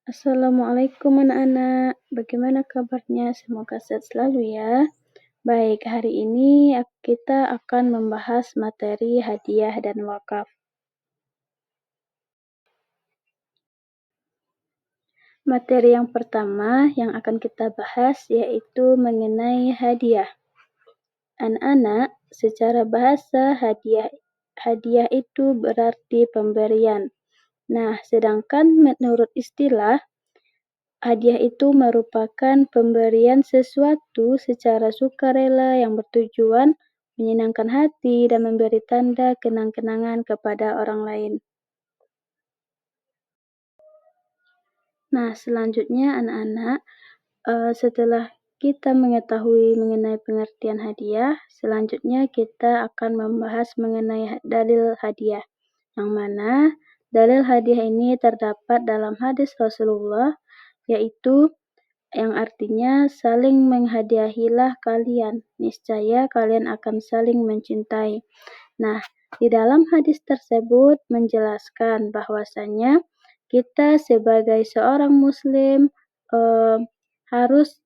Assalamualaikum anak-anak, bagaimana kabarnya? Semoga sehat selalu ya. Baik, hari ini kita akan membahas materi hadiah dan wakaf. Materi yang pertama yang akan kita bahas yaitu mengenai hadiah. Anak-anak, secara bahasa hadiah itu berarti pemberian. Nah, sedangkan menurut istilah, hadiah itu merupakan pemberian sesuatu secara sukarela yang bertujuan menyenangkan hati dan memberi tanda kenang-kenangan kepada orang lain. Nah, selanjutnya anak-anak, setelah kita mengetahui mengenai pengertian hadiah, selanjutnya kita akan membahas mengenai dalil hadiah. Yang mana dalil hadiah ini terdapat dalam hadis Rasulullah, yaitu yang artinya saling menghadiahilah kalian, niscaya kalian akan saling mencintai. Nah, di dalam hadis tersebut menjelaskan bahwasanya kita sebagai seorang muslim harus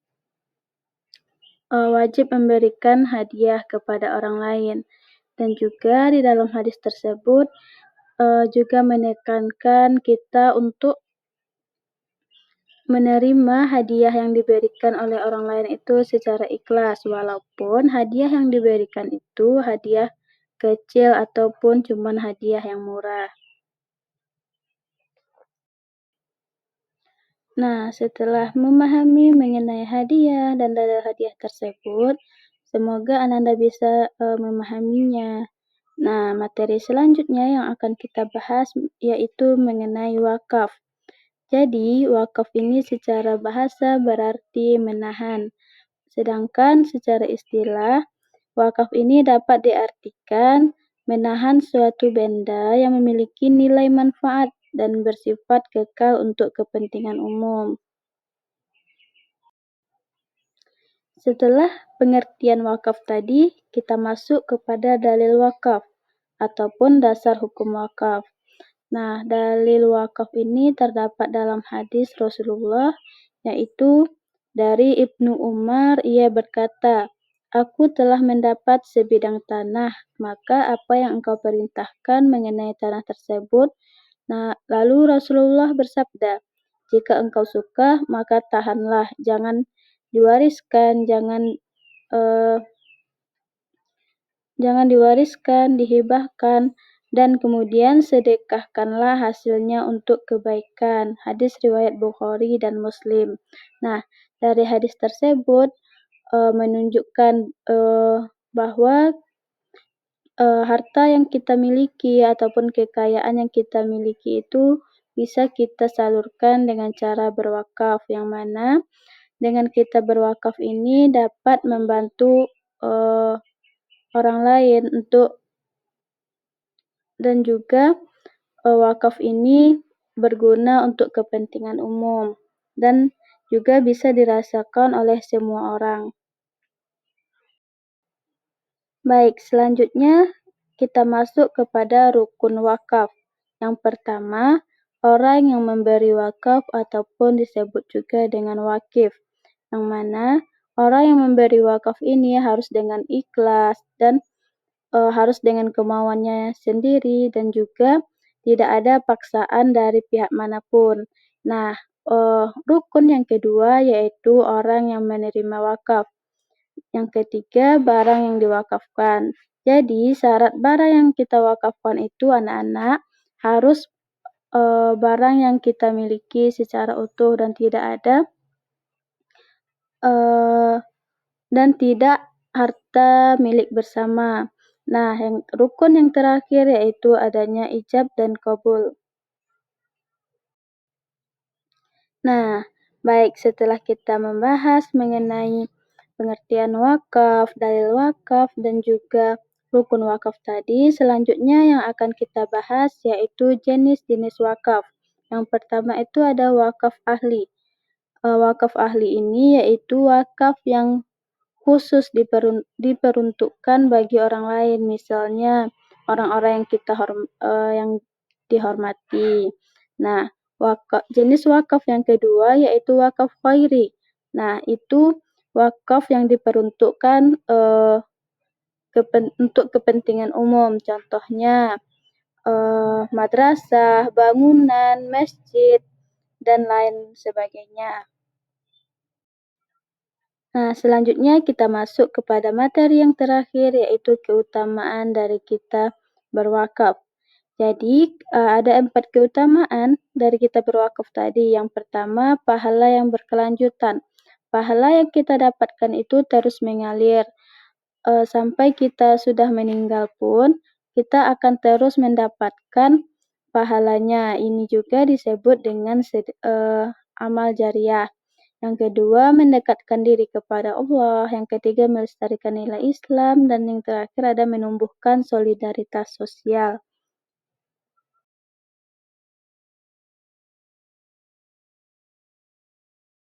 wajib memberikan hadiah kepada orang lain. Dan juga di dalam hadis tersebut juga menekankan kita untuk menerima hadiah yang diberikan oleh orang lain itu secara ikhlas, walaupun hadiah yang diberikan itu hadiah kecil ataupun cuman hadiah yang murah. Nah, setelah memahami mengenai hadiah dan dalil hadiah tersebut, semoga Ananda bisa memahaminya. Nah, materi selanjutnya yang akan kita bahas yaitu mengenai wakaf. Jadi, wakaf ini secara bahasa berarti menahan. Sedangkan secara istilah, wakaf ini dapat diartikan menahan suatu benda yang memiliki nilai manfaat dan bersifat kekal untuk kepentingan umum. Setelah pengertian wakaf tadi, kita masuk kepada dalil wakaf ataupun dasar hukum wakaf. Nah, dalil wakaf ini terdapat dalam hadis Rasulullah, yaitu dari Ibnu Umar, ia berkata, "Aku telah mendapat sebidang tanah, maka apa yang engkau perintahkan mengenai tanah tersebut?" Nah, lalu Rasulullah bersabda, "Jika engkau suka, maka tahanlah, jangan diwariskan, jangan diwariskan, dihibahkan, dan kemudian sedekahkanlah hasilnya untuk kebaikan." Hadis riwayat Bukhari dan Muslim. Nah, dari hadis tersebut menunjukkan bahwa harta yang kita miliki ataupun kekayaan yang kita miliki itu bisa kita salurkan dengan cara berwakaf, yang mana dengan kita berwakaf ini dapat membantu orang lain dan juga wakaf ini berguna untuk kepentingan umum dan juga bisa dirasakan oleh semua orang. Baik, selanjutnya kita masuk kepada rukun wakaf. Yang pertama, orang yang memberi wakaf ataupun disebut juga dengan wakif, yang mana orang yang memberi wakaf ini harus dengan ikhlas dan harus dengan kemauannya sendiri dan juga tidak ada paksaan dari pihak manapun. Nah, rukun yang kedua yaitu orang yang menerima wakaf. Yang ketiga, barang yang diwakafkan. Jadi, syarat barang yang kita wakafkan itu anak-anak harus barang yang kita miliki secara utuh dan tidak harta milik bersama. Nah, rukun yang terakhir yaitu adanya ijab dan qabul. Nah, baik, setelah kita membahas mengenai pengertian wakaf, dalil wakaf, dan juga rukun wakaf tadi, selanjutnya yang akan kita bahas yaitu jenis-jenis wakaf. Yang pertama itu ada wakaf ahli. Wakaf ahli ini yaitu wakaf yang khusus diperuntukkan bagi orang lain, misalnya orang-orang yang dihormati. Nah, Jenis wakaf yang kedua yaitu wakaf khairi. Nah, itu wakaf yang diperuntukkan untuk kepentingan umum. Contohnya madrasah, bangunan, masjid, dan lain sebagainya. Nah, selanjutnya kita masuk kepada materi yang terakhir yaitu keutamaan dari kita berwakaf. Jadi, ada 4 keutamaan dari kita berwakaf tadi. Yang pertama, pahala yang berkelanjutan. Pahala yang kita dapatkan itu terus mengalir. Sampai kita sudah meninggal pun, kita akan terus mendapatkan pahalanya. Ini juga disebut dengan amal jariah. Yang kedua, mendekatkan diri kepada Allah. Yang ketiga, melestarikan nilai Islam. Dan yang terakhir ada menumbuhkan solidaritas sosial.